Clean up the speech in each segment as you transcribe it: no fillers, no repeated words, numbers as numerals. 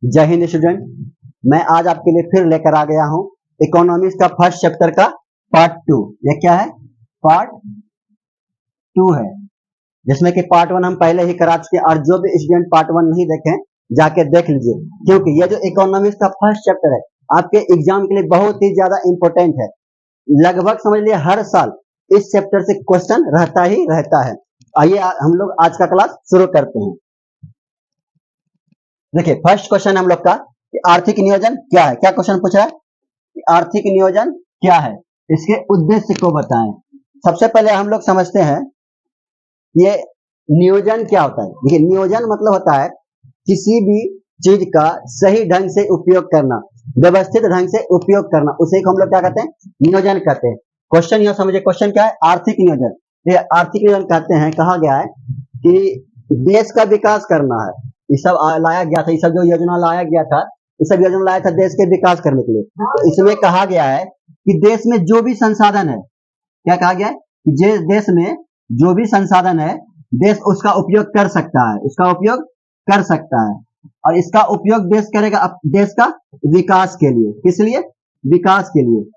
जय हिंद स्टूडेंट, मैं आज आपके लिए फिर लेकर आ गया हूं इकोनॉमिक्स का फर्स्ट चैप्टर का पार्ट 2। ये क्या है? पार्ट 2 है, जिसमें कि पार्ट 1 हम पहले ही करा चुके हैं। और जो भी स्टूडेंट पार्ट 1 नहीं देखें जाके देख लीजिए, क्योंकि ये जो इकोनॉमिक्स का फर्स्ट चैप्टर है आपके एग्जाम के लिए बहुत ही ज्यादा इंपॉर्टेंट है। लगभग समझ लिए हर साल इस चैप्टर से क्वेश्चन रहता ही रहता है। आइए हम लोग आज का क्लास शुरू करते हैं। देखिए, फर्स्ट क्वेश्चन हम लोग का कि आर्थिक नियोजन क्या है। क्या क्वेश्चन पूछ रहा है कि आर्थिक नियोजन क्या है, इसके उद्देश्य को बताएं। सबसे पहले हम लोग समझते हैं ये नियोजन क्या होता है। देखिए, नियोजन मतलब होता है किसी भी चीज का सही ढंग से उपयोग करना, व्यवस्थित ढंग से उपयोग करना, उसे हम लोग क्या कहते हैं? नियोजन कहते हैं। क्वेश्चन यह समझिए, क्वेश्चन क्या है? आर्थिक नियोजन। ये आर्थिक नियोजन कहते हैं, कहा गया है कि देश का विकास करना है। ये सब लाया गया था, ये सब जो योजना लाया गया था, ये सब योजना लाया था देश के विकास करने के लिए। तो इसमें कहा गया है कि देश में जो भी संसाधन है, क्या कहा गया है कि देश में जो भी संसाधन है देश उसका उपयोग कर सकता है, उसका उपयोग कर सकता है। और इसका उपयोग देश करेगा देश का विकास के लिए। किस लिए? विकास के लिए।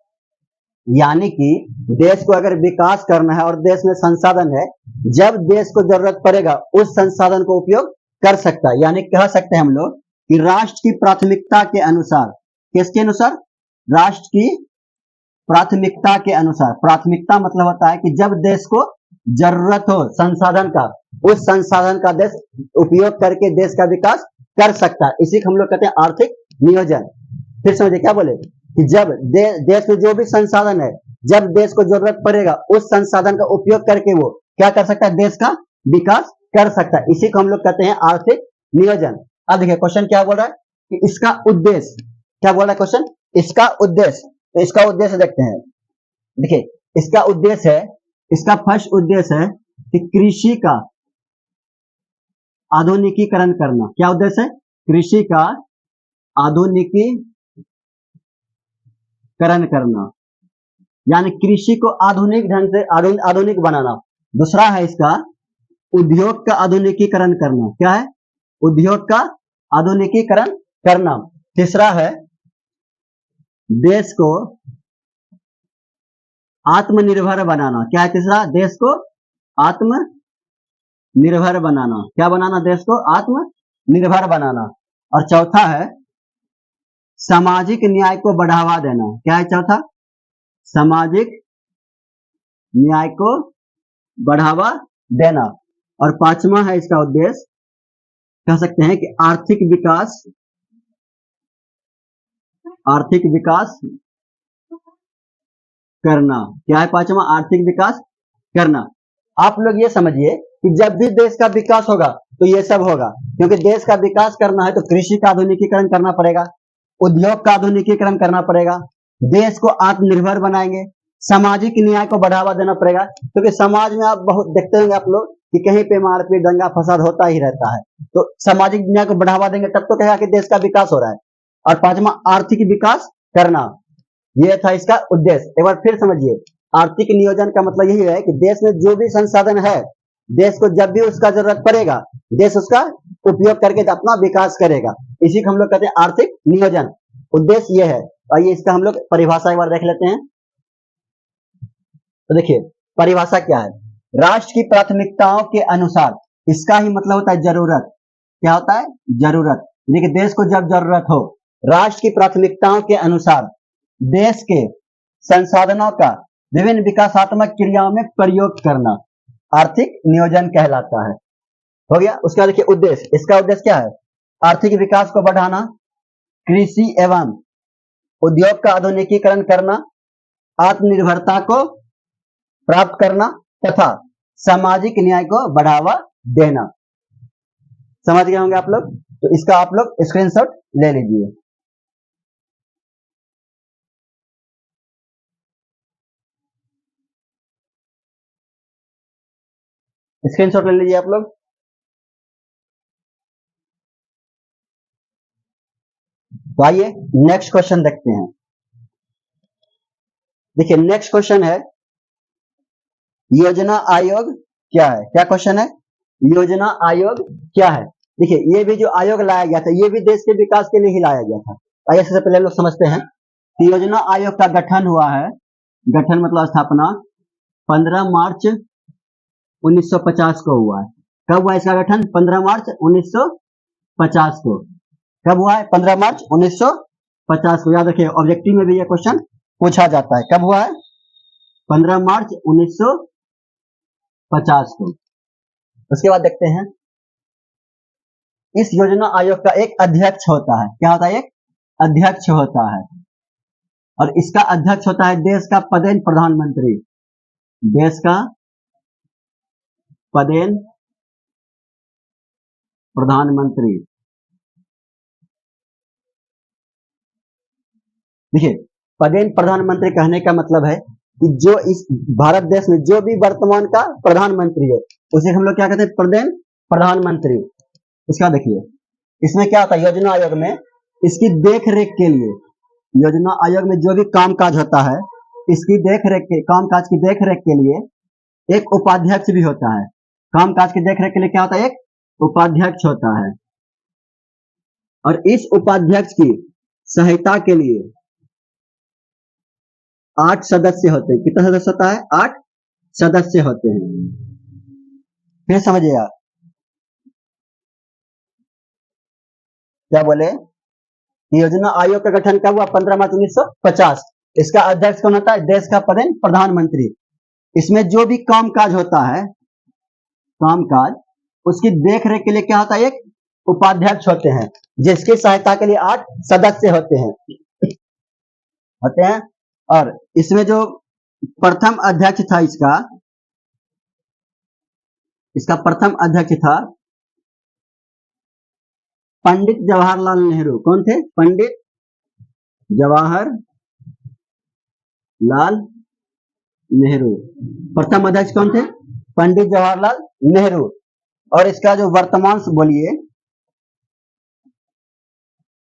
यानी कि देश को अगर विकास करना है और देश में संसाधन है, जब देश को जरूरत पड़ेगा उस संसाधन को उपयोग कर सकता है। यानी कह सकते हैं हम लोग कि राष्ट्र की प्राथमिकता के अनुसार, किसके अनुसार? राष्ट्र की प्राथमिकता के अनुसार। प्राथमिकता मतलब होता है कि जब देश को जरूरत हो संसाधन का, उस संसाधन का देश उपयोग करके देश का विकास कर सकता है। इसी को हम लोग कहते हैं आर्थिक नियोजन। फिर समझिए, क्या बोले कि जब देश में जो भी संसाधन है, जब देश को जरूरत पड़ेगा उस संसाधन का उपयोग करके वो क्या कर सकता है? देश का विकास कर सकता है। इसी को हम लोग कहते हैं आर्थिक नियोजन। अब देखिए क्वेश्चन क्या बोल रहा है कि इसका उद्देश्य, क्या बोल रहा है क्वेश्चन? इसका उद्देश्य। तो इसका उद्देश्य देखते हैं। देखिए, इसका उद्देश्य है, इसका फर्स्ट उद्देश्य है कि कृषि का आधुनिकीकरण करना। क्या उद्देश्य है? कृषि का आधुनिकीकरण करना, यानी कृषि को आधुनिक ढंग से आधुनिक बनाना। दूसरा है इसका उद्योग का आधुनिकीकरण करना। क्या है? उद्योग का आधुनिकीकरण करना। तीसरा है देश को आत्मनिर्भर बनाना। क्या है तीसरा? देश को आत्मनिर्भर बनाना। क्या बनाना? देश को आत्मनिर्भर बनाना। और चौथा है सामाजिक न्याय को बढ़ावा देना। क्या है चौथा? सामाजिक न्याय को बढ़ावा देना। और पांचवा है इसका उद्देश्य, कह सकते हैं कि आर्थिक विकास करना। क्या है पांचवा? आर्थिक विकास करना। आप लोग ये समझिए कि जब भी देश का विकास होगा तो ये सब होगा, क्योंकि देश का विकास करना है तो कृषि का आधुनिकीकरण करना पड़ेगा, उद्योग का आधुनिकीकरण करना पड़ेगा, देश को आत्मनिर्भर बनाएंगे, सामाजिक न्याय को बढ़ावा देना पड़ेगा। क्योंकि समाज में आप बहुत देखते होंगे आप लोग कि कहीं पे मारपीट दंगा फसाद होता ही रहता है। तो सामाजिक न्याय को बढ़ावा देंगे तब तो कहेगा कि देश का विकास हो रहा है। और पांचवा आर्थिक विकास करना, यह था इसका उद्देश्य। एक बार फिर समझिए, आर्थिक नियोजन का मतलब यही है कि देश में जो भी संसाधन है, देश को जब भी उसका जरूरत पड़ेगा देश उसका उपयोग करके अपना विकास करेगा। इसी को हम लोग कहते हैं आर्थिक नियोजन। उद्देश्य यह है। आइए इसका हम लोग परिभाषा एक बार देख लेते हैं। तो देखिए परिभाषा क्या है? राष्ट्र की प्राथमिकताओं के अनुसार, इसका ही मतलब होता है जरूरत। क्या होता है? जरूरत। यानी कि देश को जब जरूरत हो, राष्ट्र की प्राथमिकताओं के अनुसार देश के संसाधनों का विभिन्न विकासात्मक क्रियाओं में प्रयोग करना आर्थिक नियोजन कहलाता है। हो गया। उसका देखिए उद्देश्य, इसका उद्देश्य क्या है? आर्थिक विकास को बढ़ाना, कृषि एवं उद्योग का आधुनिकीकरण करना, आत्मनिर्भरता को प्राप्त करना तथा सामाजिक न्याय को बढ़ावा देना। समझ गए होंगे आप लोग? तो इसका आप लोग स्क्रीनशॉट ले लीजिए। स्क्रीनशॉट ले लीजिए आप लोग। तो आइए नेक्स्ट क्वेश्चन देखते हैं। देखिए नेक्स्ट क्वेश्चन है योजना आयोग क्या है। क्या क्वेश्चन है? योजना आयोग क्या है? देखिए ये भी जो आयोग लाया गया था ये भी देश के विकास के लिए ही लाया गया था। आइए सबसे पहले लोग समझते हैं कि योजना आयोग का गठन हुआ है, गठन मतलब स्थापना 15 मार्च 1950 को हुआ है। कब हुआ इसका गठन? 15 मार्च 1950 को। कब हुआ है? 15 मार्च 1950 को। याद रखिए ऑब्जेक्टिव में भी ये क्वेश्चन पूछा जाता है। कब हुआ है? 15 मार्च 1950 को। उसके बाद देखते हैं इस योजना आयोग का एक अध्यक्ष होता है। क्या होता है? एक अध्यक्ष होता है और इसका अध्यक्ष होता है देश का पदेन प्रधानमंत्री। देश का पदेन प्रधानमंत्री। देखिए पदेन प्रधानमंत्री कहने का मतलब है कि जो इस भारत देश में जो भी वर्तमान का प्रधानमंत्री है उसे हम लोग क्या कहते हैं? पदेन प्रधानमंत्री। उसका देखिए इसमें क्या होता है? योजना आयोग में इसकी देख रेख के लिए, योजना आयोग में जो भी कामकाज होता है इसकी देख रेख के, कामकाज की देख रेख के लिए एक उपाध्यक्ष भी होता है। कामकाज की देख रेख के लिए क्या होता है? एक उपाध्यक्ष होता है और इस उपाध्यक्ष की सहायता के लिए 8 सदस्य होते हैं। कितना सदस्य होता है? 8 सदस्य होते हैं। फिर समझिएगा क्या बोले? योजना आयोग का गठन कब हुआ? 15 मार्च 1950। इसका अध्यक्ष कौन होता है? देश का पदेन प्रधानमंत्री। इसमें जो भी कामकाज होता है, कामकाज, उसकी देख रेख के लिए क्या होता है? एक उपाध्यक्ष होते हैं जिसकी सहायता के लिए 8 सदस्य होते हैं। और इसमें जो प्रथम अध्यक्ष था इसका प्रथम अध्यक्ष था पंडित जवाहरलाल नेहरू। कौन थे? पंडित जवाहरलाल नेहरू। प्रथम अध्यक्ष कौन थे? पंडित जवाहरलाल नेहरू। और इसका जो वर्तमान बोलिए,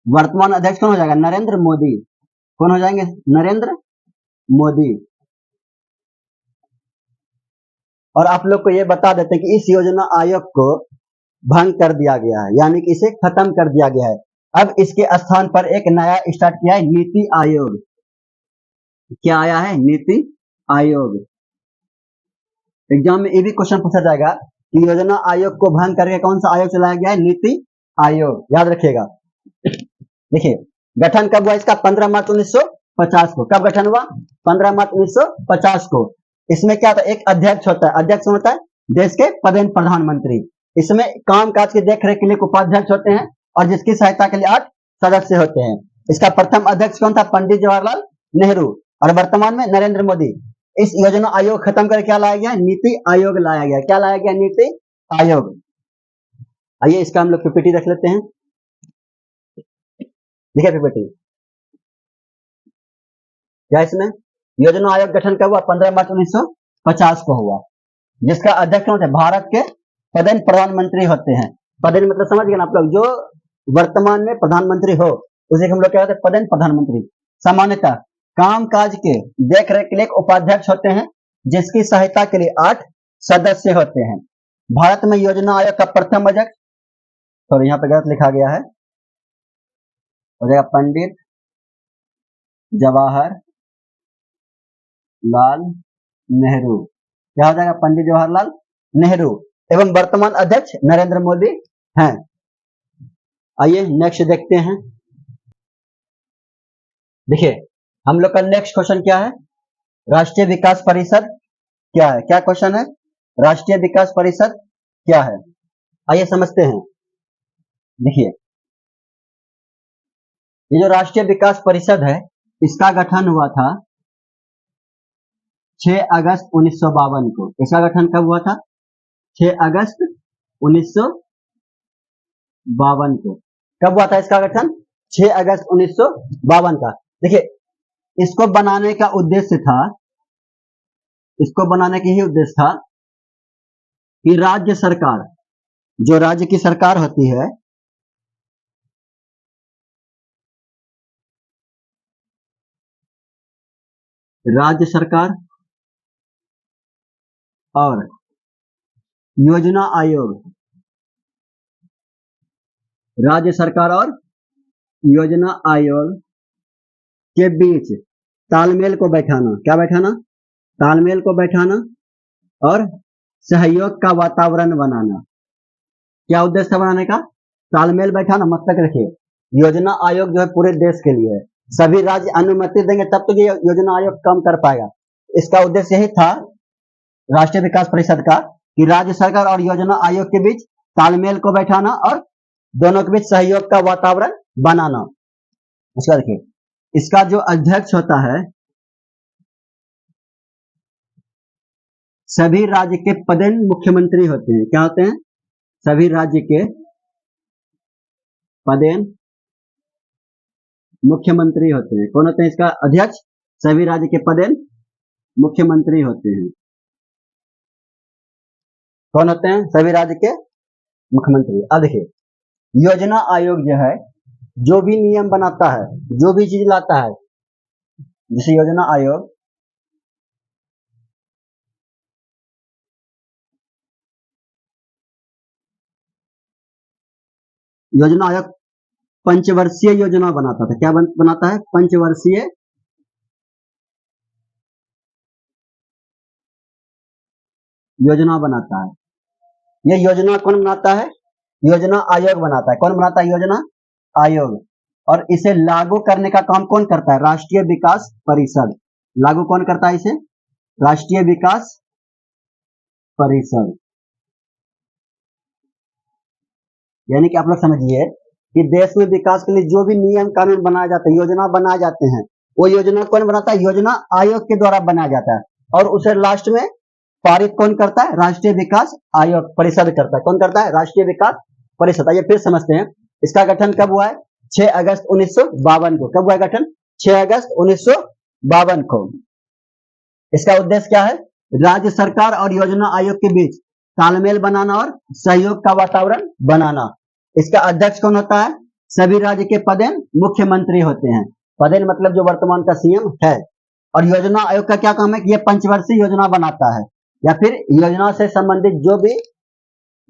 वर्तमान अध्यक्ष कौन हो जाएगा? नरेंद्र मोदी। कौन हो जाएंगे? नरेंद्र मोदी। और आप लोग को ये बता देते हैं कि इस योजना आयोग को भंग कर दिया गया है, यानी कि इसे खत्म कर दिया गया है। अब इसके स्थान पर एक नया स्टार्ट किया है, नीति आयोग। क्या आया है? नीति आयोग। एग्जाम में ये भी क्वेश्चन पूछा जाएगा कि योजना आयोग को भंग करके कौन सा आयोग चलाया गया है? नीति आयोग। याद रखिएगा। देखिए गठन कब हुआ इसका? 15 मार्च 1950 को। कब गठन हुआ? 15 मार्च 1950 को। इसमें क्या होता है? एक अध्यक्ष होता है। अध्यक्ष होता है देश के पदेन प्रधानमंत्री। इसमें कामकाज की देखरेख के लिए उपाध्यक्ष होते हैं और जिसकी सहायता के लिए 8 सदस्य होते हैं। इसका प्रथम अध्यक्ष कौन था? पंडित जवाहरलाल नेहरू। और वर्तमान में नरेंद्र मोदी। इस योजना आयोग खत्म कर क्या लाया गया? नीति आयोग लाया गया। क्या लाया गया? नीति आयोग। आइए इसका हम लोग पीपीटी रख लेते हैं। देखिए पीपीटी क्या इसमें योजना आयोग गठन कब हुआ? 15 मार्च 1950 को हुआ। जिसका अध्यक्ष होते हैं भारत के पदेन प्रधानमंत्री होते हैं। पदेन मतलब समझ गए ना आप लोग? जो वर्तमान में प्रधानमंत्री हो उसे हम लोग क्या कहते हैं? पदेन प्रधानमंत्री। सामान्यतः कामकाज के देख रेख के लिए उपाध्यक्ष होते हैं जिसकी सहायता के लिए 8 सदस्य होते हैं। भारत में योजना आयोग का प्रथम अध्यक्ष, सॉरी यहाँ पे गलत लिखा गया है, हो जाएगा पंडित जवाहरलाल नेहरू। क्या हो जाएगा? पंडित जवाहरलाल नेहरू। एवं वर्तमान अध्यक्ष नरेंद्र मोदी हैं। आइए नेक्स्ट देखते हैं। देखिए हम लोग का नेक्स्ट क्वेश्चन क्या है? राष्ट्रीय विकास परिषद क्या है? क्या क्वेश्चन है? राष्ट्रीय विकास परिषद क्या है? आइए समझते हैं। देखिए ये जो राष्ट्रीय विकास परिषद है इसका गठन हुआ था 6 अगस्त 1952 को। इसका गठन कब हुआ था? 6 अगस्त 1952 को। कब हुआ था इसका गठन? 6 अगस्त 1952 का। देखिए इसको बनाने का उद्देश्य था, इसको बनाने का ही उद्देश्य था कि राज्य सरकार, जो राज्य की सरकार होती है, राज्य सरकार और योजना आयोग राज्य सरकार और योजना आयोग के बीच तालमेल को बैठाना, क्या बैठाना, तालमेल को बैठाना और सहयोग का वातावरण बनाना। क्या उद्देश्य बनाने का, तालमेल बैठाना, मतलब रखिए योजना आयोग जो है पूरे देश के लिए है, सभी राज्य अनुमति देंगे तब तो ये योजना आयोग काम कर पाएगा। इसका उद्देश्य यही था राष्ट्रीय विकास परिषद का कि राज्य सरकार और योजना आयोग के बीच तालमेल को बैठाना और दोनों के बीच सहयोग का वातावरण बनाना। उसका देखिए इसका जो अध्यक्ष होता है सभी राज्य के पदेन मुख्यमंत्री होते हैं। क्या होते हैं, सभी राज्य के पदेन मुख्यमंत्री होते हैं। कौन होते हैं इसका अध्यक्ष, सभी राज्य के पदेन मुख्यमंत्री होते हैं। कौन होते हैं, सभी राज्य के मुख्यमंत्री। अब देखिए योजना आयोग जो है जो भी नियम बनाता है, जो भी चीज लाता है, जैसे योजना आयोग पंचवर्षीय योजना बनाता था। क्या बनाता है, पंचवर्षीय योजना बनाता है। यह योजना कौन बनाता है, योजना आयोग बनाता है। कौन बनाता है, योजना आयोग। और इसे लागू करने का काम कौन करता है, राष्ट्रीय विकास परिषद। लागू कौन करता है इसे, राष्ट्रीय विकास परिषद। यानी कि आप लोग समझिए कि देश में विकास के लिए जो भी नियम कानून बनाए जाते हैं, योजना बनाए जाते हैं, वो योजना कौन बनाता है, योजना आयोग के द्वारा बनाया जाता है। और उसे लास्ट में पारित कौन करता है, राष्ट्रीय विकास आयोग परिषद करता है। कौन करता है, राष्ट्रीय विकास परिषद। आइए फिर समझते हैं इसका गठन कब हुआ है, 6 अगस्त 1952 को। कब हुआ गठन, 6 अगस्त 1952 को। इसका उद्देश्य क्या है, राज्य सरकार और योजना आयोग के बीच तालमेल बनाना और सहयोग का वातावरण बनाना। इसका अध्यक्ष कौन होता है, सभी राज्य के पदेन मुख्यमंत्री होते हैं। पदेन मतलब जो वर्तमान का सीएम है। और योजना आयोग का क्या काम है कि यह पंचवर्षीय योजना बनाता है या फिर योजना से संबंधित जो भी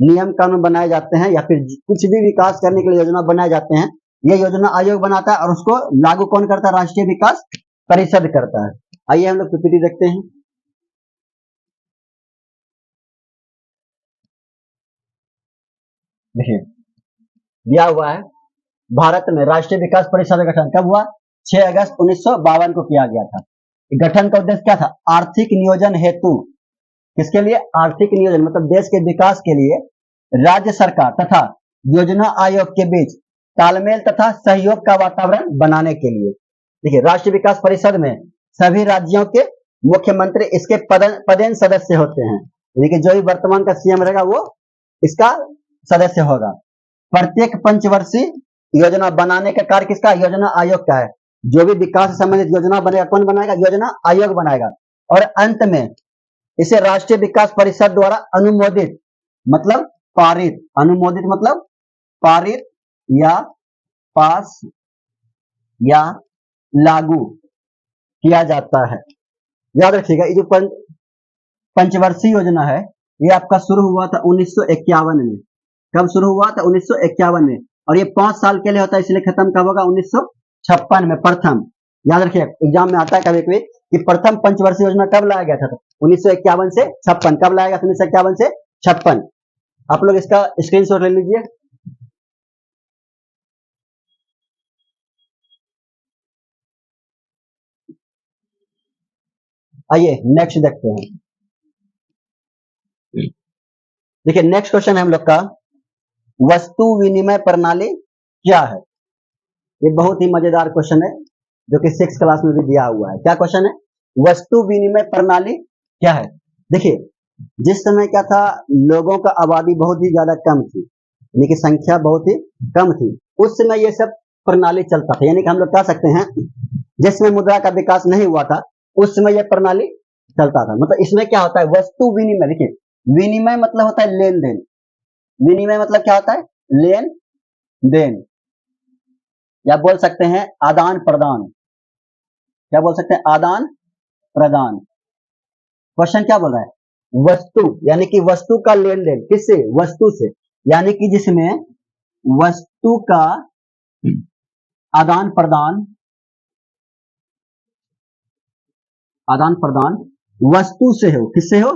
नियम कानून बनाए जाते हैं या फिर कुछ भी विकास करने के लिए योजना बनाए जाते हैं, यह योजना आयोग बनाता है और उसको लागू कौन करता है, राष्ट्रीय विकास परिषद करता है। आइए हम लोग पीपीटी देखते हैं। देखिए दिया हुआ है भारत में राष्ट्रीय विकास परिषद का गठन कब हुआ, 6 अगस्त 1952 को किया गया था। गठन का उद्देश्य क्या था, आर्थिक नियोजन हेतु। किसके लिए, आर्थिक नियोजन मतलब देश के विकास के लिए राज्य सरकार तथा योजना आयोग के बीच तालमेल तथा सहयोग का वातावरण बनाने के लिए। देखिए राष्ट्रीय विकास परिषद में सभी राज्यों के मुख्यमंत्री इसके पदेन सदस्य होते हैं। यानी कि जो भी वर्तमान का सीएम रहेगा वो इसका सदस्य होगा। प्रत्येक पंचवर्षीय योजना बनाने का कार्य किसका, योजना आयोग का है। जो भी विकास से संबंधित योजना बनेगा कौन बनाएगा, योजना आयोग बनाएगा। और अंत में इसे राष्ट्रीय विकास परिषद द्वारा अनुमोदित मतलब पारित, अनुमोदित मतलब पारित या पास या लागू किया जाता है। याद रखिएगा ये जो पंचवर्षीय योजना है ये आपका शुरू हुआ था 1951 में। कब शुरू हुआ था, 1951 में। और ये 5 साल के लिए होता है, इसलिए खत्म कब होगा, 1956 में प्रथम। याद रखिए एग्जाम में आता है कभी कभी कि प्रथम पंचवर्षीय योजना कब लाया गया था, 1951 से 56। कब लाया गया था, 1951 से 56। आप लोग इसका स्क्रीनशॉट ले लीजिए। आइए नेक्स्ट देखते हैं। देखिए नेक्स्ट क्वेश्चन है हम लोग का, वस्तु विनिमय प्रणाली क्या है। ये बहुत ही मजेदार क्वेश्चन है जो कि 6th क्लास में भी दिया हुआ है। क्या क्वेश्चन है, वस्तु विनिमय प्रणाली क्या है। देखिए जिस समय क्या था, लोगों का आबादी बहुत ही ज्यादा कम थी, यानी कि संख्या बहुत ही कम थी, उस समय ये सब प्रणाली चलता था। यानी कि हम लोग कह सकते हैं जिसमें मुद्रा का विकास नहीं हुआ था उस समय यह प्रणाली चलता था। मतलब इसमें क्या होता है, वस्तु विनिमय। देखिए विनिमय मतलब होता है लेन देन, विनिमय मतलब क्या होता है, लेन देन, या बोल सकते हैं आदान प्रदान। क्या बोल सकते हैं, आदान प्रदान। क्वेश्चन क्या बोल रहा है, वस्तु यानी कि वस्तु का लेन देन, किससे, वस्तु से। यानी कि जिसमें वस्तु का आदान प्रदान वस्तु से हो, किससे हो,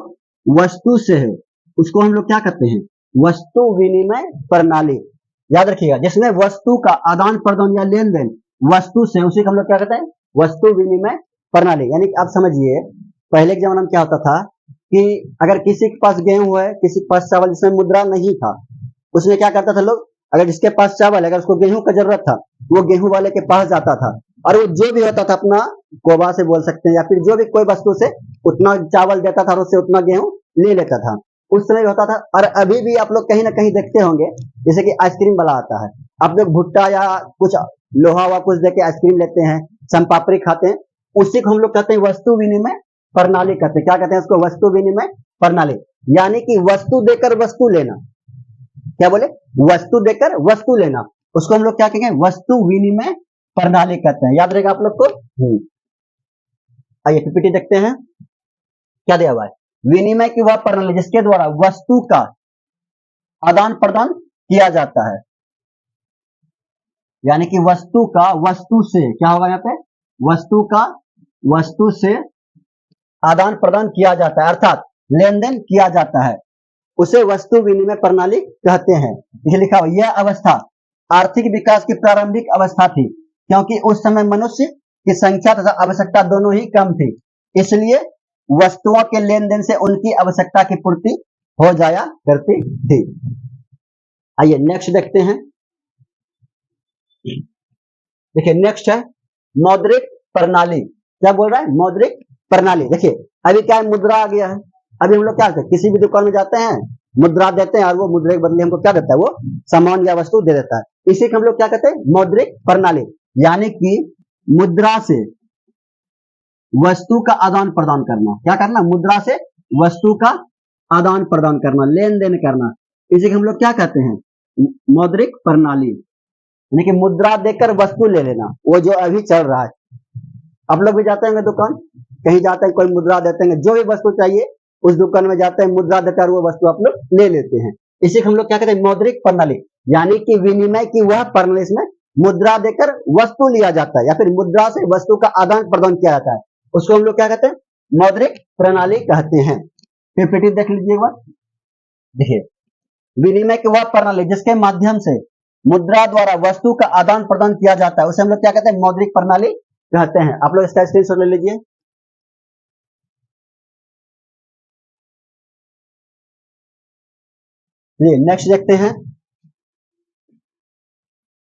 वस्तु से हो, उसको हम लोग क्या कहते हैं, वस्तु विनिमय प्रणाली। याद रखिएगा, जिसमें वस्तु का आदान प्रदान या लेन देन वस्तु से, उसी को हम लोग क्या कहते हैं, वस्तु विनिमय प्रणाली। यानी कि आप समझिए, पहले के जमाने में क्या होता था कि अगर किसी के पास गेहूं है, किसी के पास चावल, जिसमें मुद्रा नहीं था, उसमें क्या करता था लोग, अगर जिसके पास चावल है, अगर उसको गेहूं का जरूरत था, वो गेहूं वाले के पास जाता था, और वो जो भी होता था अपना कोबा से बोल सकते हैं, या फिर जो भी कोई वस्तु से उतना चावल देता था और उससे उतना गेहूं ले लेता था। उस समय होता था। और अभी भी आप लोग कहीं ना कहीं देखते होंगे, जैसे कि आइसक्रीम वाला आता है, आप लोग भुट्टा या कुछ लोहा हुआ कुछ देके आइसक्रीम लेते हैं, संपापड़ी खाते हैं, उसी को हम लोग कहते हैं वस्तु विनिमय प्रणाली कहते हैं। क्या कहते हैं उसको, वस्तु विनिमय प्रणाली। यानी कि वस्तु देकर वस्तु लेना, क्या बोले, वस्तु देकर वस्तु लेना, उसको हम लोग क्या कहेंगे, वस्तु विनिमय प्रणाली कहते हैं। याद रहेगा आप लोग को। आइए पीपीटी देखते हैं, क्या दिया हुआ है, विनिमय की वह प्रणाली जिसके द्वारा वस्तु का आदान प्रदान किया जाता है। यानी कि वस्तु का वस्तु से, क्या होगा यहाँ पे, वस्तु का वस्तु से आदान प्रदान किया जाता है, अर्थात लेन देन किया जाता है, उसे वस्तु विनिमय प्रणाली कहते हैं। ये लिखा हुआ, यह अवस्था आर्थिक विकास की प्रारंभिक अवस्था थी, क्योंकि उस समय मनुष्य की संख्या तथा आवश्यकता दोनों ही कम थी, इसलिए वस्तुओं के लेन देन से उनकी आवश्यकता की पूर्ति हो जाया करती थी। आइए नेक्स्ट देखते हैं। देखिए नेक्स्ट है मौद्रिक प्रणाली। क्या बोल रहा है, मौद्रिक प्रणाली। देखिए अभी क्या है, मुद्रा आ गया है। अभी हम लोग क्या करते हैं, किसी भी दुकान में जाते हैं, मुद्रा देते हैं, और वो मुद्रा के बदले हमको क्या देता है, वो सामान या वस्तु दे देता है। इसी को हम लोग क्या कहते हैं, मौद्रिक प्रणाली। यानी कि मुद्रा से वस्तु का आदान प्रदान करना, क्या करना, मुद्रा से वस्तु का आदान प्रदान करना, लेन देन करना, इसी को हम लोग क्या कहते हैं, मौद्रिक प्रणाली। यानी कि मुद्रा देकर वस्तु ले लेना, वो जो अभी चल रहा है। आप लोग भी जाते हैं दुकान, कहीं जाते हैं, कोई मुद्रा देते हैं, जो भी वस्तु चाहिए उस दुकान में जाते हैं, मुद्रा देकर वो वस्तु आप लोग ले लेते हैं। इसी को हम लोग क्या कहते हैं, मौद्रिक प्रणाली। यानी कि विनिमय की वह प्रणाली, इसमें मुद्रा देकर वस्तु लिया जाता है, या फिर मुद्रा से वस्तु का आदान प्रदान किया जाता है, उसको हम लोग क्या कहते हैं, मौद्रिक प्रणाली कहते हैं। पीपीटी देख लीजिए एक बार। देखिए विनिमय की वह प्रणाली जिसके माध्यम से मुद्रा द्वारा वस्तु का आदान प्रदान किया जाता है, उसे हम लोग क्या कहते हैं, मौद्रिक प्रणाली कहते हैं। आप लोग इसका स्क्रीनशॉट ले लीजिए। नेक्स्ट देखते हैं।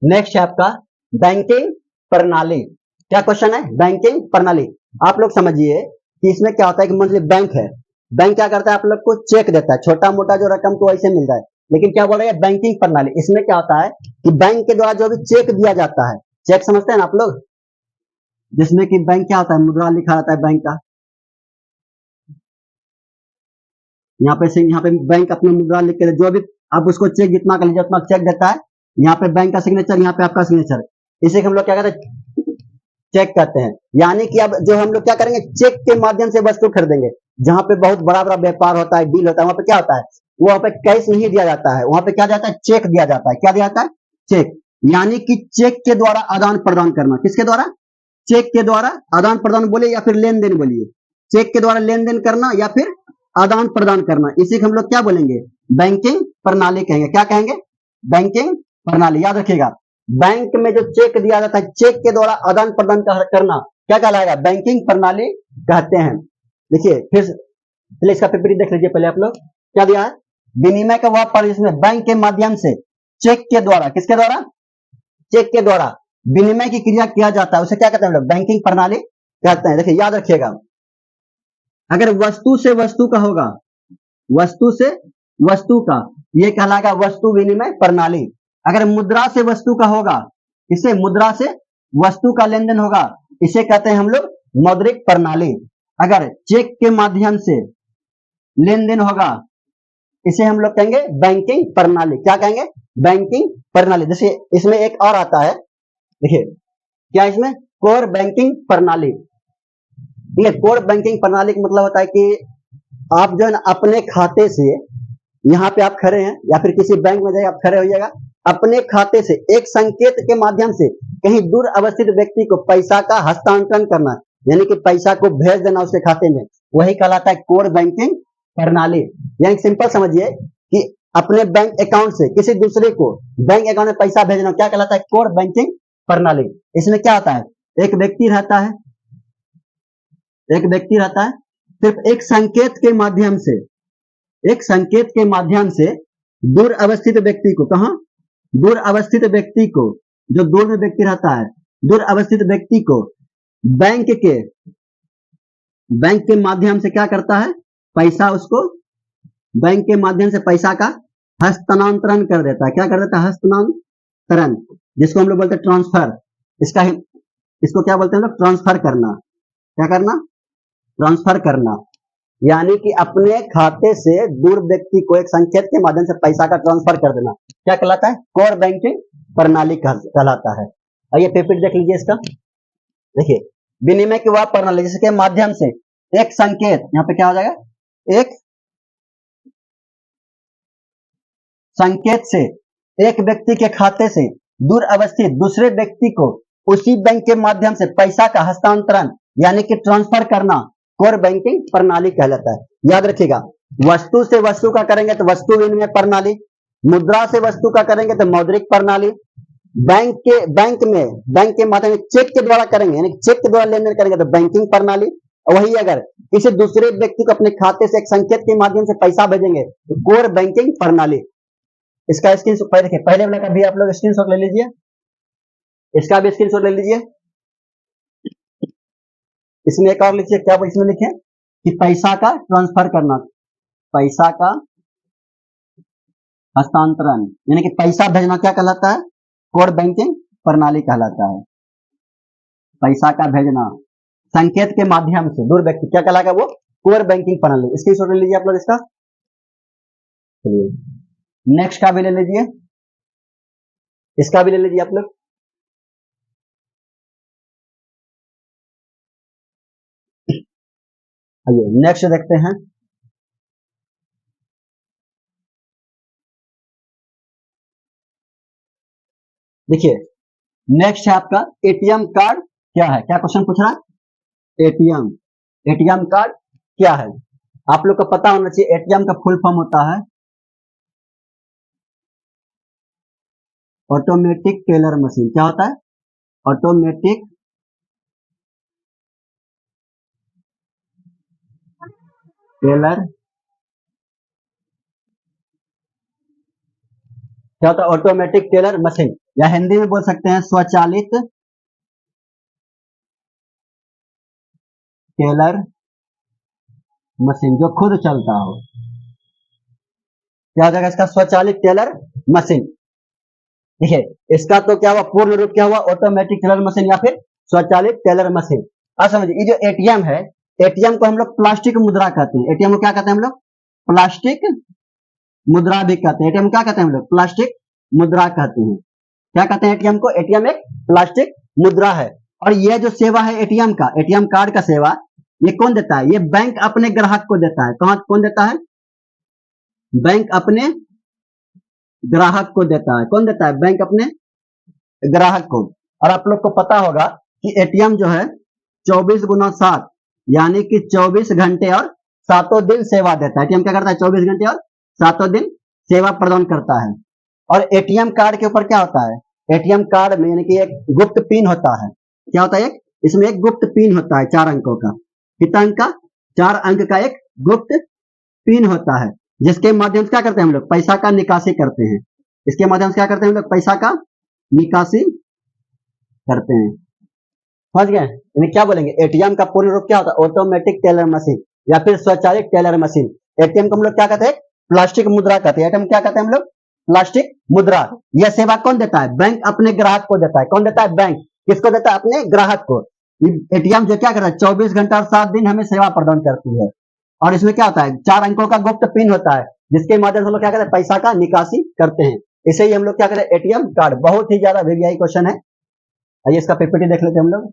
नेक्स्ट है आपका बैंकिंग प्रणाली। क्या क्वेश्चन है, बैंकिंग प्रणाली। आप लोग समझिए कि इसमें क्या होता है कि मंथली बैंक है, बैंक क्या करता है, आप लोग को चेक देता है, छोटा मोटा जो रकम तो वैसे मिल जाए, लेकिन क्या बोल रहे हैं, बैंकिंग प्रणाली। इसमें क्या होता है कि बैंक के द्वारा जो भी चेक दिया जाता है, चेक समझते हैं ना आप लोग, जिसमें कि बैंक क्या होता है, मुद्रा लिखा रहता है बैंक का, यहाँ पे बैंक अपना मुद्रा लिख के, जो भी आप उसको चेक जितना कर लीजिए उतना चेक देता है, यहाँ पे बैंक का सिग्नेचर, यहाँ पे आपका सिग्नेचर, इसे हम लोग क्या कहते हैं, चेक कहते हैं। यानी कि अब जो हम लोग क्या करेंगे, चेक के माध्यम से वस्तु खरीदेंगे। जहां पे बहुत बड़ा बड़ा व्यापार होता है, डील होता है, वहां पे क्या होता है, वहां पे कैश नहीं दिया जाता है, वहां पे क्या जाता है, चेक दिया जाता है। क्या दिया जाता है, चेक। यानी कि चेक के द्वारा आदान प्रदान करना, किसके द्वारा, चेक के द्वारा आदान प्रदान बोले या फिर लेन देन बोलिए, चेक के द्वारा लेन देन करना या फिर आदान प्रदान करना, इसी को हम लोग क्या बोलेंगे, बैंकिंग प्रणाली कहेंगे। क्या कहेंगे, बैंकिंग प्रणाली। याद रखिएगा, बैंक में जो चेक दिया जाता है, चेक के द्वारा आदान प्रदान करना क्या कहलाएगा, बैंकिंग प्रणाली कहते हैं। देखिए फिर चलिए इसका पेपर देख लीजिए पहले आप लोग। क्या दिया है, विनिमय का वह प्रणाली जिसमें बैंक के माध्यम से चेक के द्वारा, किसके द्वारा, चेक के द्वारा विनिमय की क्रिया किया जाता है, उसे क्या कहते हैं हम लोग, बैंकिंग प्रणाली कहते हैं। देखिए याद रखिएगा, अगर वस्तु से वस्तु का होगा, वस्तु से वस्तु का, यह कहलाएगा वस्तु विनिमय प्रणाली। अगर मुद्रा से वस्तु का होगा, इसे मुद्रा से वस्तु का लेन देन होगा, इसे कहते हैं हम लोग मौद्रिक प्रणाली। अगर चेक के माध्यम से लेन देन होगा, इसे हम लोग कहेंगे बैंकिंग प्रणाली। क्या कहेंगे, बैंकिंग प्रणाली। जैसे इसमें एक और आता है, देखिए क्या इसमें, कोर बैंकिंग प्रणाली। ये कोर बैंकिंग प्रणाली का मतलब होता है कि आप जो है ना अपने खाते से, यहाँ पे आप खड़े हैं या फिर किसी बैंक में जाए आप खड़े होइएगा, अपने खाते से एक संकेत के माध्यम से कहीं दूर अवस्थित व्यक्ति को पैसा का हस्तांतरण करना, यानी कि पैसा को भेज देना उसके खाते में, वही कहलाता है कोर बैंकिंग प्रणाली। यानी सिंपल समझिए कि अपने बैंक अकाउंट से किसी दूसरे को बैंक अकाउंट में पैसा भेजना क्या कहलाता है, कोर बैंकिंग प्रणाली। इसमें क्या होता है, एक व्यक्ति रहता है, एक व्यक्ति रहता है, सिर्फ एक संकेत के माध्यम से, एक संकेत के माध्यम से दूर अवस्थित व्यक्ति को, कहा दूर अवस्थित व्यक्ति को, जो दूर में व्यक्ति रहता है, दूर अवस्थित व्यक्ति को बैंक के माध्यम से क्या करता है, पैसा उसको बैंक के माध्यम से पैसा का हस्तांतरण कर देता है। क्या कर देता है, हस्तांतरण, जिसको हम लोग बोलते हैं ट्रांसफर। इसको क्या बोलते हैं हम लोग, ट्रांसफर करना। क्या करना, ट्रांसफर करना, यानी कि अपने खाते से दूर व्यक्ति को एक संकेत के माध्यम से पैसा का ट्रांसफर कर देना क्या कहलाता है, कोर बैंकिंग प्रणाली कहलाता है। आइए पेपर देख लीजिए इसका। देखिए, विनिमय की वह प्रणाली जिसके माध्यम से एक संकेत, यहाँ पे क्या हो जाएगा, एक संकेत से एक व्यक्ति के खाते से दूर अवस्थित दूसरे व्यक्ति को उसी बैंक के माध्यम से पैसा का हस्तांतरण यानी कि ट्रांसफर करना कोर बैंकिंग प्रणाली कहलाता है। याद रखिएगा, वस्तु से वस्तु का करेंगे तो वस्तु विनिमय प्रणाली, मुद्रा से वस्तु का करेंगे तो मौद्रिक प्रणाली, बैंक के माध्यम से चेक के द्वारा करेंगे, यानी चेक के द्वारा लेन देन करेंगे तो बैंकिंग प्रणाली। और वही अगर किसी दूसरे व्यक्ति को अपने खाते से एक संकेत के माध्यम से पैसा भेजेंगे तो कोर बैंकिंग प्रणाली। इसका स्क्रीनशॉट पहले देखिए, पहले वाला का भी आप लोग स्क्रीनशॉट ले लीजिए, इसका भी स्क्रीनशॉट ले लीजिए। इसमें एक और लिखिए, क्या इसमें लिखे कि पैसा का ट्रांसफर करना, पैसा का हस्तांतरण, यानी कि पैसा भेजना क्या कहलाता है, कोर बैंकिंग प्रणाली कहलाता है। पैसा का भेजना संकेत के माध्यम से दूर व्यक्ति क्या कहलाएगा, वो कोर बैंकिंग प्रणाली। स्क्रीनशॉट ले लीजिए आप लोग इसका। चलिए नेक्स्ट का भी ले लीजिए, इसका भी ले लीजिए आप लोग। आइए नेक्स्ट देखते हैं। देखिए नेक्स्ट है आपका एटीएम कार्ड क्या है, क्या क्वेश्चन पूछ रहा है, एटीएम कार्ड क्या है। आप लोग को पता होना चाहिए एटीएम का फुल फॉर्म होता है ऑटोमेटिक टेलर मशीन। क्या होता है, ऑटोमेटिक टेलर, क्या होता है, ऑटोमेटिक टेलर मशीन, या हिंदी में बोल सकते हैं स्वचालित टेलर मशीन, जो खुद चलता हो। क्या हो जाएगा इसका, स्वचालित टेलर मशीन। देखिए इसका तो क्या हुआ, पूर्ण रूप क्या हुआ, ऑटोमेटिक टेलर मशीन या फिर स्वचालित टेलर मशीन। अब समझिए, ये जो एटीएम है, एटीएम को हम लोग प्लास्टिक मुद्रा कहते हैं। एटीएम को क्या कहते हैं हम लोग, प्लास्टिक मुद्रा भी कहते हैं। एटीएम क्या कहते हैं हम लोग, प्लास्टिक मुद्रा कहते हैं। क्या कहते हैं एटीएम को, एटीएम एक प्लास्टिक मुद्रा है। और यह जो सेवा है एटीएम का, एटीएम कार्ड का सेवा, ये कौन देता है, ये बैंक अपने ग्राहक को देता है। कौन देता है, बैंक अपने ग्राहक को देता है। कौन देता है, बैंक अपने ग्राहक को। और आप लोग को पता होगा कि एटीएम जो है 24x7 यानी कि 24 घंटे और 7 दिन सेवा देता है। एटीएम क्या करता है, 24 घंटे और 7 दिन सेवा प्रदान करता है। और एटीएम कार्ड के ऊपर क्या होता है, एटीएम कार्ड में यानी कि एक गुप्त पिन होता है। क्या होता है, इसमें एक गुप्त पिन होता है 4 अंकों का। कितना अंक का, 4 अंक का एक गुप्त पिन होता है, जिसके माध्यम से क्या करते हैं हम लोग, पैसा का निकासी करते हैं। इसके माध्यम से क्या करते हैं हम लोग, पैसा का निकासी करते हैं। समझ गए, यानी क्या बोलेंगे, एटीएम का पूर्ण रूप क्या होता है, ऑटोमेटिक टेलर मशीन या फिर स्वचालित टेलर मशीन। एटीएम को हम लोग क्या कहते हैं, प्लास्टिक मुद्रा कहते हैं। एटीएम क्या कहते हैं हम लोग, प्लास्टिक मुद्रा। यह सेवा कौन देता है, बैंक अपने ग्राहक को देता है। कौन देता है, बैंक किसको देता है, अपने ग्राहक को। एटीएम जो क्या करता है, 24 घंटा और 7 दिन हमें सेवा प्रदान करती है। और इसमें क्या होता है, 4 अंकों का गुप्त पिन होता है, जिसके माध्यम से हम लोग क्या करते हैं, पैसा का निकासी करते हैं। इसे ही हम लोग क्या करते हैं, एटीएम कार्ड। बहुत ही ज्यादा वीवीआई क्वेश्चन है। आइए इसका पीपीटी देख लेते हैं हम लोग।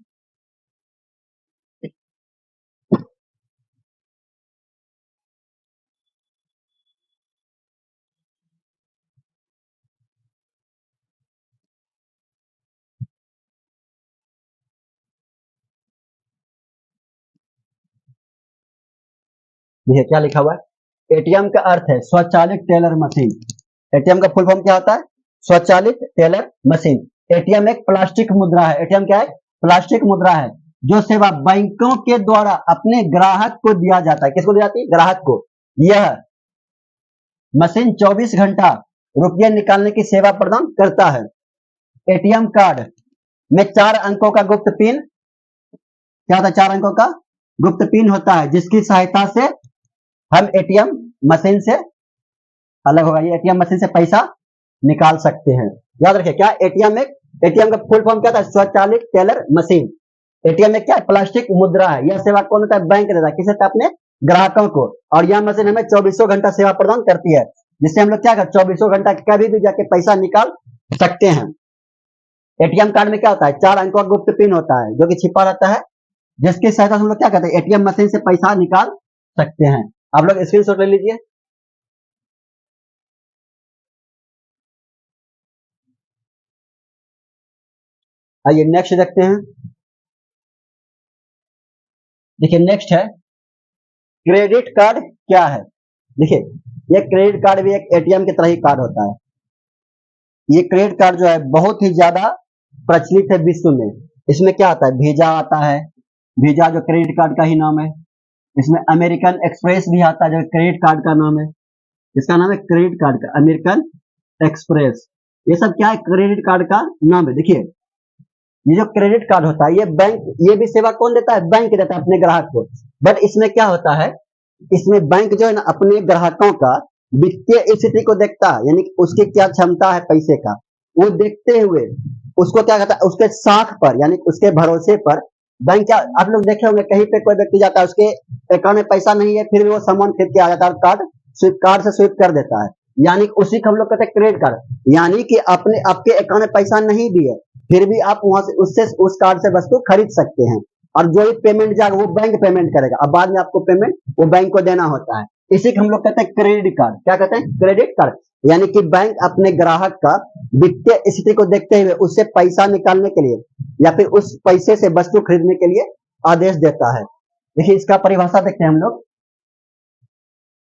देखिए क्या लिखा हुआ है, एटीएम का अर्थ है स्वचालित टेलर मशीन। एटीएम का फुल फॉर्म क्या होता है, स्वचालित टेलर मशीन। एटीएम एक प्लास्टिक मुद्रा है, एटीएम क्या है, प्लास्टिक मुद्रा है, जो सेवा बैंकों के द्वारा अपने ग्राहक को दिया जाता है। किसको दी जाती है, ग्राहक को। यह मशीन 24 घंटा रुपये निकालने की सेवा प्रदान करता है। एटीएम कार्ड में 4 अंकों का गुप्त पिन, क्या होता है, 4 अंकों का गुप्त पिन होता है, जिसकी सहायता से हम एटीएम मशीन से अलग होगा, ये एटीएम मशीन से पैसा निकाल सकते हैं। याद रखिए क्या, एटीएम का फुल फॉर्म क्या था, स्वचालित टेलर मशीन। एटीएम में क्या है, प्लास्टिक मुद्रा है। यह सेवा कौन देता है, बैंक देता है। किसे देता है, अपने ग्राहकों को। और यह मशीन हमें 24 घंटा सेवा प्रदान करती है, जिससे हम लोग क्या कर 24 घंटा कभी भी जाके पैसा निकाल सकते हैं। एटीएम कार्ड में क्या होता है, 4 अंकों का गुप्त पिन होता है, जो कि छिपा रहता है, जिसकी सहायता से हम लोग क्या करते हैं, एटीएम मशीन से पैसा निकाल सकते हैं। आप लोग स्क्रीनशॉट ले लीजिए। आइए नेक्स्ट देखते हैं। देखिए नेक्स्ट है क्रेडिट कार्ड क्या है। देखिए ये क्रेडिट कार्ड भी एक एटीएम की तरह ही कार्ड होता है। ये क्रेडिट कार्ड जो है बहुत ही ज्यादा प्रचलित है विश्व में। इसमें क्या आता है, वीजा आता है, वीजा जो क्रेडिट कार्ड का ही नाम है। इसमें अमेरिकन एक्सप्रेस भी आता है, जो क्रेडिट कार्ड का नाम है। इसका नाम है क्रेडिट कार्ड का अमेरिकन एक्सप्रेस। ये सब क्या है, क्रेडिट कार्ड का नाम है। देखिए ये जो क्रेडिट कार्ड होता है, ये बैंक, ये भी सेवा कौन देता है, बैंक देता है अपने ग्राहक को। बट इसमें क्या होता है, इसमें बैंक जो है ना अपने ग्राहकों का वित्तीय स्थिति को देखता है, यानी उसकी क्या क्षमता है पैसे का, वो देखते हुए उसको क्या कहता है, उसके साख पर यानी उसके भरोसे पर बैंक क्या, आप लोग देखे होंगे कहीं पे कोई व्यक्ति जाता है, उसके अकाउंट में पैसा नहीं है, फिर भी वो सामान खरीद के आ जाता है, कार्ड से स्विप कर देता है, यानी उसी को हम लोग कहते हैं क्रेडिट कार्ड। यानी कि अपने आपके अकाउंट में पैसा नहीं भी है, फिर भी आप वहां से उससे उस कार्ड से वस्तु खरीद सकते हैं। और जो भी पेमेंट जाएगा वो बैंक पेमेंट करेगा, अब बाद में आपको पेमेंट वो बैंक को देना होता है। इसी को हम लोग कहते हैं क्रेडिट कार्ड। क्या कहते हैं, क्रेडिट कार्ड। यानी कि बैंक अपने ग्राहक का वित्तीय स्थिति को देखते हुए उससे पैसा निकालने के लिए या फिर उस पैसे से वस्तु खरीदने के लिए आदेश देता है। देखिए इसका परिभाषा देखते हैं हम लोग।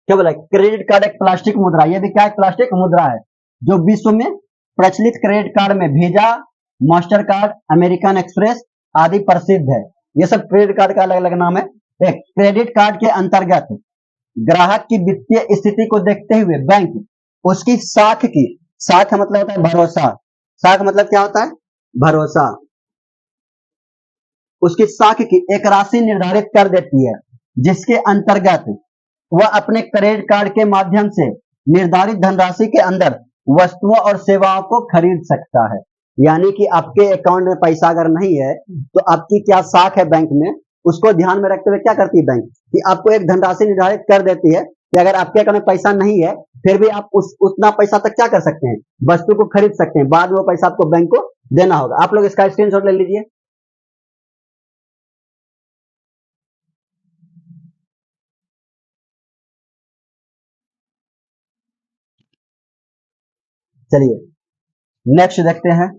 क्या बोला, क्रेडिट कार्ड एक प्लास्टिक मुद्रा, ये भी क्या है, प्लास्टिक मुद्रा है, जो विश्व में प्रचलित क्रेडिट कार्ड में visa, master card, American express आदि प्रसिद्ध है। ये सब क्रेडिट कार्ड का अलग अलग नाम है। एक क्रेडिट कार्ड के अंतर्गत ग्राहक की वित्तीय स्थिति को देखते हुए बैंक उसकी साख की, साख मतलब होता है भरोसा, साख मतलब क्या होता है, भरोसा, उसकी साख की एक राशि निर्धारित कर देती है, जिसके अंतर्गत वह अपने क्रेडिट कार्ड के माध्यम से निर्धारित धनराशि के अंदर वस्तुओं और सेवाओं को खरीद सकता है। यानी कि आपके अकाउंट में पैसा अगर नहीं है तो आपकी क्या साख है बैंक में, उसको ध्यान में रखते हुए क्या करती है बैंक, कि आपको एक धनराशि निर्धारित कर देती है कि अगर आपके अकाउंट में पैसा नहीं है फिर भी आप उतना पैसा तक क्या कर सकते हैं, वस्तु को खरीद सकते हैं, बाद में वो पैसा आपको बैंक को देना होगा। आप लोग इसका स्क्रीनशॉट ले लीजिए। चलिए नेक्स्ट देखते हैं।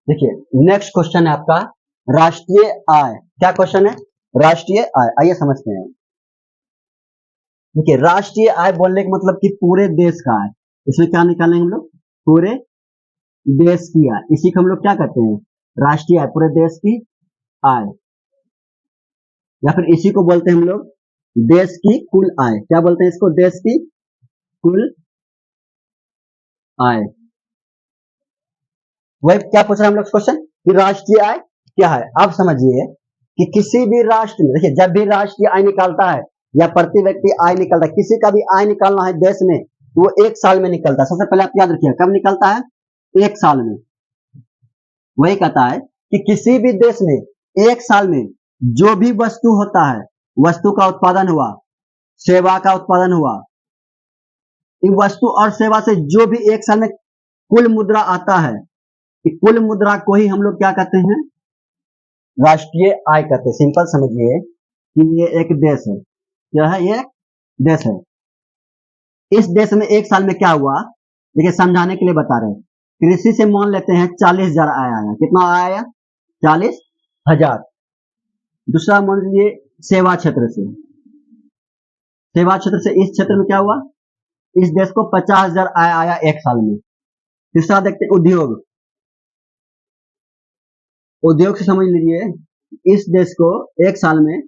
देखिए नेक्स्ट क्वेश्चन है आपका राष्ट्रीय आय। क्या क्वेश्चन है, राष्ट्रीय आय। आइए समझते हैं। देखिए राष्ट्रीय आय बोलने का मतलब कि पूरे देश का आय। इसमें क्या निकालेंगे हम लोग, पूरे देश की आय। इसी को हम लोग क्या कहते हैं, राष्ट्रीय आय, पूरे देश की आय, या फिर इसी को बोलते हैं हम लोग देश की कुल आय। क्या बोलते हैं इसको, देश की कुल आय। वही क्या पूछ रहे हैं हम लोग क्वेश्चन, कि राष्ट्रीय आय क्या है। आप समझिए कि किसी भी राष्ट्र में, देखिए जब भी राष्ट्रीय आय निकालता है या प्रति व्यक्ति आय निकलता है, किसी का भी आय निकालना है देश में, वो 1 साल में निकलता है। सबसे पहले आप याद रखिए कब निकलता है, 1 साल में। वही कहता है कि किसी भी देश में 1 साल में जो भी वस्तु होता है, वस्तु का उत्पादन हुआ, सेवा का उत्पादन हुआ, इन वस्तु और सेवा से जो भी 1 साल में कुल मुद्रा आता है, कुल मुद्रा को ही हम लोग क्या कहते हैं, राष्ट्रीय आय कहते हैं। सिंपल समझिए कि ये एक देश है, क्या है, ये देश है। इस देश में 1 साल में क्या हुआ, देखिए समझाने के लिए बता रहे हैं। कृषि से मान लेते हैं 40,000 आया है। कितना आया, 40,000। दूसरा मान लीजिए सेवा क्षेत्र से, सेवा क्षेत्र से इस क्षेत्र में क्या हुआ, इस देश को 50,000 आय आया एक साल में। तीसरा देखते हैं उद्योग, उद्योग से समझ लीजिए इस देश को एक साल में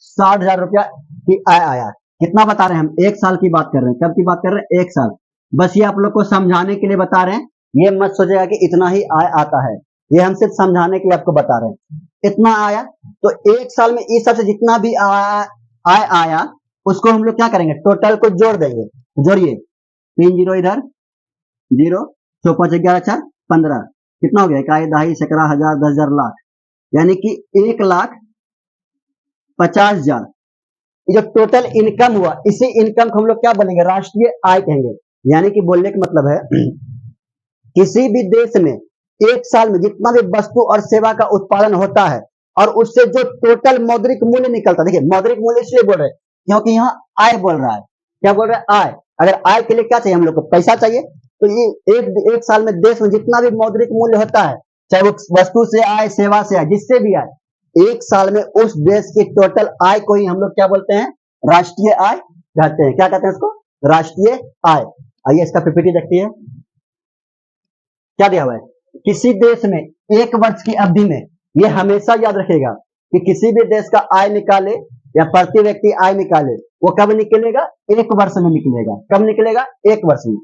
60,000 रुपया की आय आया। कितना बता रहे हैं हम, एक साल की बात कर रहे हैं, कब की बात कर रहे हैं, एक साल। बस ये आप लोग को समझाने के लिए बता रहे हैं, ये मत सोचेगा कि इतना ही आय आता है, ये हम सिर्फ समझाने के लिए आपको बता रहे हैं। इतना आया तो एक साल में इस सबसे जितना भी आय आया उसको हम लोग क्या करेंगे, टोटल को जोड़ देंगे। जोड़िए, 3 जीरो इधर, 0, 6 5 11 4 15, कितना हो गया, इकाई दहाई सैकड़ा हजार 10,000 लाख, यानी कि 1,50,000। जो टोटल इनकम हुआ, इसी इनकम को हम लोग क्या बोलेंगे, राष्ट्रीय आय कहेंगे। यानी कि बोलने का मतलब है किसी भी देश में एक साल में जितना भी वस्तु और सेवा का उत्पादन होता है और उससे जो टोटल मौद्रिक मूल्य निकलता है, देखिए मौद्रिक मूल्य इसलिए बोल रहे हैं क्योंकि यहाँ आय बोल रहा है, क्या बोल रहा है, आय। अगर आय के लिए क्या चाहिए, हम लोग को पैसा चाहिए, तो ये एक साल में देश में जितना भी मौद्रिक मूल्य होता है, चाहे वो वस्तु से आए, सेवा से आए, जिससे भी आए, एक साल में उस देश की टोटल आय को ही हम लोग क्या बोलते हैं, राष्ट्रीय आय कहते हैं। क्या कहते हैं इसको, राष्ट्रीय आय। आइए इसका पीपीटी देखते हैं, क्या दिया हुआ है, किसी देश में एक वर्ष की अवधि में, ये हमेशा याद रखेगा कि किसी भी देश का आय निकाले या प्रति व्यक्ति आय निकाले, वो कब निकलेगा, एक वर्ष में निकलेगा। कब निकलेगा, एक वर्ष में।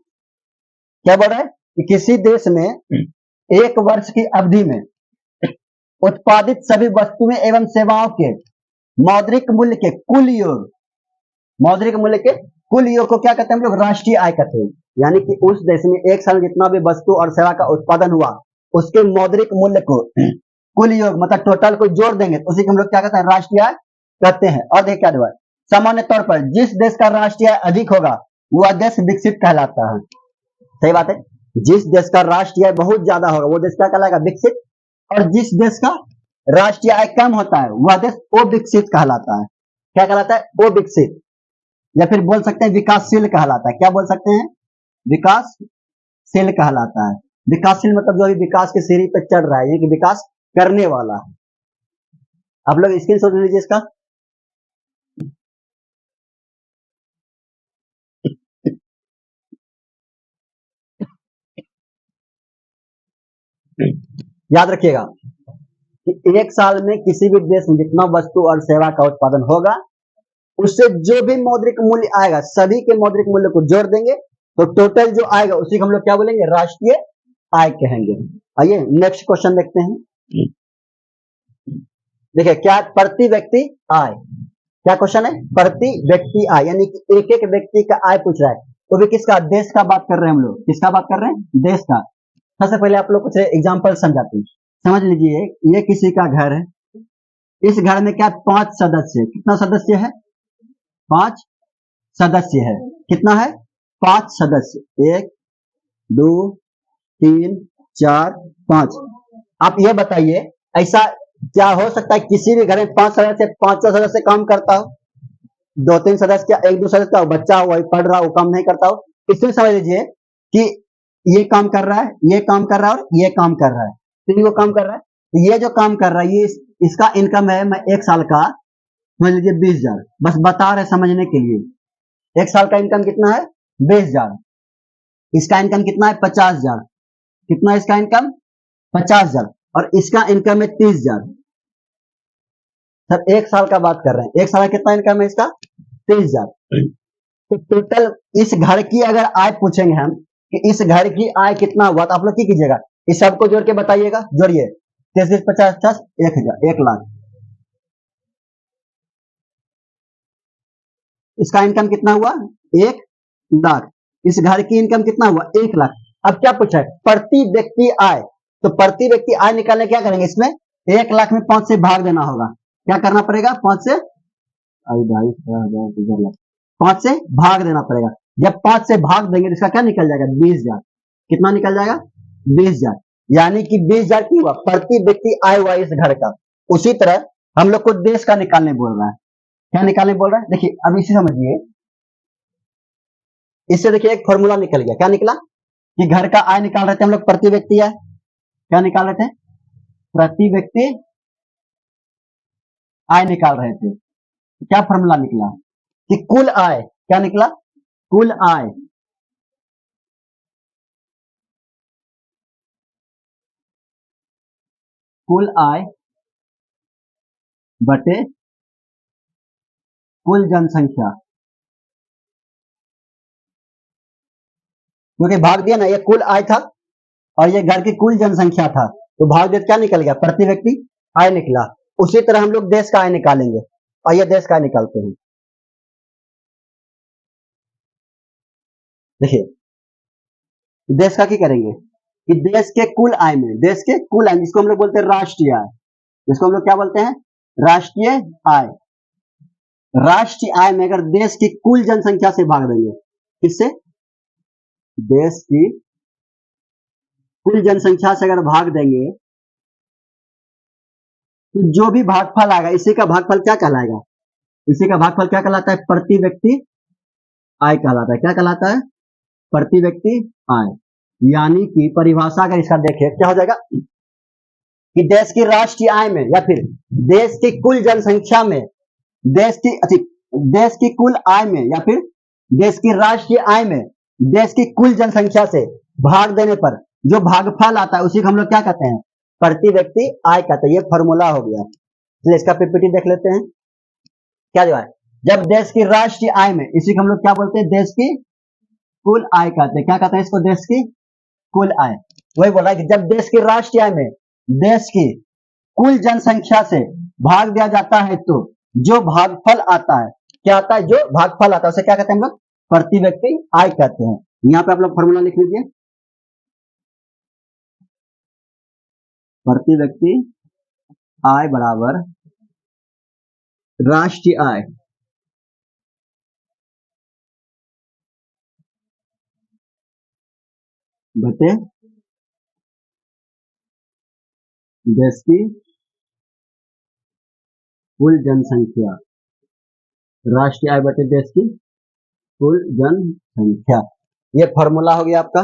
क्या बोल रहा है कि किसी देश में एक वर्ष की अवधि में उत्पादित सभी वस्तुएं एवं सेवाओं के मौद्रिक मूल्य के कुल योग, मौद्रिक मूल्य के कुल योग को क्या कहते हैं हम लोग, राष्ट्रीय आय कहते हैं। यानी कि उस देश में एक साल में जितना भी वस्तु और सेवा का उत्पादन हुआ उसके मौद्रिक मूल्य को कुल योग मतलब टोटल को जोड़ देंगे तो उसी को हम लोग क्या कहते हैं, राष्ट्रीय आय कहते हैं। और देखिए क्या हुआ, सामान्य तौर पर जिस देश का राष्ट्रीय आय अधिक होगा वह देश विकसित कहलाता है। सही बात है, जिस देश का राष्ट्रीय आय बहुत ज्यादा होगा वो देश क्या कहलाएगा, विकसित। और जिस देश का राष्ट्रीय आय कम होता है वह देश अविकसित कहलाता है। क्या कहलाता है, अविकसित, या फिर बोल सकते हैं विकासशील कहलाता है। क्या बोल सकते हैं, विकासशील कहलाता है। विकासशील मतलब जो अभी विकास के सीढ़ी पर चढ़ रहा है, ये कि विकास करने वाला है। आप लोग स्क्रीन शॉट लीजिए इसका। याद रखिएगा कि एक साल में किसी भी देश में जितना वस्तु और सेवा का उत्पादन होगा उससे जो भी मौद्रिक मूल्य आएगा सभी के मौद्रिक मूल्य को जोड़ देंगे तो टोटल जो आएगा उसी को हम लोग क्या बोलेंगे, राष्ट्रीय आय कहेंगे। आइए नेक्स्ट क्वेश्चन देखते हैं। देखिए क्या, प्रति व्यक्ति आय, क्या क्वेश्चन है, प्रति व्यक्ति आय, यानी कि एक एक व्यक्ति का आय पूछ रहा है, तो भी किसका, देश का बात कर रहे हैं हम लोग। किसका बात कर रहे हैं, देश का। सबसे पहले आप लोग कुछ एग्जाम्पल समझाते हैं। समझ लीजिए ये किसी का घर है, इस घर में क्या 5 सदस्य, कितना सदस्य है, 5 सदस्य है। कितना है, 5 सदस्य, 1 2 3 4 5। आप ये बताइए ऐसा क्या हो सकता है किसी भी घर में 5 सदस्य, 5 सदस्य काम करता हो, 2-3 सदस्य क्या, 1-2 सदस्य का बच्चा हो, पढ़ रहा हो, काम नहीं करता हो। इसमें समझ लीजिए कि ये काम कर रहा है, ये काम कर रहा है और ये काम कर रहा है, तीन को काम कर रहा है। तो ये जो काम कर रहा है ये इसका इनकम है, मैं एक साल का समझ लीजिए 20,000, बस बता रहे समझने के लिए। एक साल का इनकम कितना है, 20,000। इसका इनकम कितना है, 50,000। कितना इसका इनकम, 50,000, और इसका इनकम है 30,000। सब एक साल का बात कर रहे हैं, एक साल का कितना इनकम है इसका, 30,000। तो टोटल इस घर की अगर आय पूछेंगे हम कि इस घर की आय कितना हुआ, तो आप लोग क्या कीजिएगा, इस सबको जोड़ के बताइएगा। जोड़िए, 30 50 50 1,000, 1 लाख। इसका इनकम कितना हुआ, 1 लाख। इस घर की इनकम कितना हुआ, 1 लाख। अब क्या पूछा है, प्रति व्यक्ति आय। तो प्रति व्यक्ति आय निकालने क्या करेंगे, इसमें 1 लाख में 5 से भाग देना होगा। क्या करना पड़ेगा, 5 से 5 से भाग देना पड़ेगा। जब 5 से भाग देंगे तो इसका क्या निकल जाएगा, 20,000। कितना निकल जाएगा, 20,000। यानी कि 20,000 की हुआ प्रति व्यक्ति आय हुआ इस घर का। उसी तरह हम लोग को देश का निकालने बोल रहा है। क्या निकालने बोल रहा है, देखिए अब इसे समझिए। इससे देखिए एक फॉर्मूला निकल गया। क्या निकला कि घर का आय निकाल रहे थे हम लोग, प्रति व्यक्ति आय। क्या निकाल रहे थे, प्रति व्यक्ति आय निकाल रहे थे, क्या फॉर्मूला निकला कि कुल आय, क्या निकला, कुल आय कुल आय बटे कुल जनसंख्या, क्योंकि भाग दिया ना, ये कुल आय था और ये घर की कुल जनसंख्या था, तो भाग दिया क्या निकल गया, प्रति व्यक्ति आय निकला। उसी तरह हम लोग देश का आय निकालेंगे, आइए देश का आय निकालते हैं। देखिए देश का क्या करेंगे कि देश के कुल आय में, देश के कुल आय, जिसको हम लोग बोलते हैं राष्ट्रीय आय, जिसको हम लोग क्या बोलते हैं, राष्ट्रीय आय। राष्ट्रीय आय में अगर देश की कुल जनसंख्या से भाग देंगे, किससे, देश की कुल जनसंख्या से अगर भाग देंगे तो जो भी भागफल आएगा, इसी का भागफल क्या कहलाएगा, इसी का भागफल क्या कहलाता है, प्रति व्यक्ति आय कहलाता है। क्या कहलाता है, प्रति व्यक्ति आय। यानी कि परिभाषा अगर इसका देखें क्या हो जाएगा कि देश की राष्ट्रीय आय में या फिर देश की कुल जनसंख्या में, देश की कुल आय में या फिर देश की राष्ट्रीय आय में देश की कुल जनसंख्या से भाग देने पर जो भागफल आता है उसी को हम लोग क्या कहते हैं, प्रति व्यक्ति आय कहते हैं। ये फॉर्मूला हो गया। चलिए इसका पीपीटी देख लेते हैं। क्या जो है, जब देश की राष्ट्रीय आय में, इसी को हम लोग क्या बोलते हैं, देश की कुल आय कहते हैं। क्या कहते हैं इसको, देश की कुल आय। वही बोल रहा है कि जब देश की राष्ट्रीय आय में देश की कुल जनसंख्या से भाग दिया जाता है तो जो भागफल आता है, क्या आता है, जो भागफल आता है उसे क्या कहते हैं हम लोग, प्रति व्यक्ति आय कहते हैं। यहाँ पे आप लोग फॉर्मूला लिख लीजिए, प्रति व्यक्ति आय बराबर राष्ट्रीय आय बटे देश की कुल जनसंख्या, राष्ट्रीय आय बटे देश की कुल जनसंख्या। ये फॉर्मूला हो गया आपका।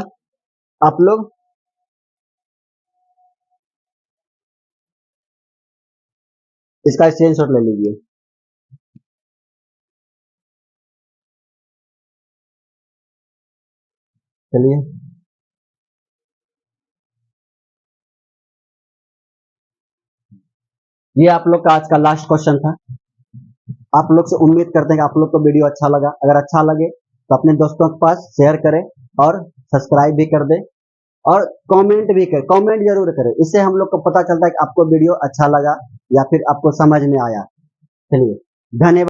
आप लोग इसका स्क्रीनशॉट ले लीजिए। चलिए ये आप लोग का आज का लास्ट क्वेश्चन था। आप लोग से उम्मीद करते हैं कि आप लोग को वीडियो अच्छा लगा। अगर अच्छा लगे तो अपने दोस्तों के पास शेयर करें और सब्सक्राइब भी कर दें और कमेंट भी करें, कमेंट जरूर करें। इससे हम लोग को पता चलता है कि आपको वीडियो अच्छा लगा या फिर आपको समझ में आया। चलिए धन्यवाद।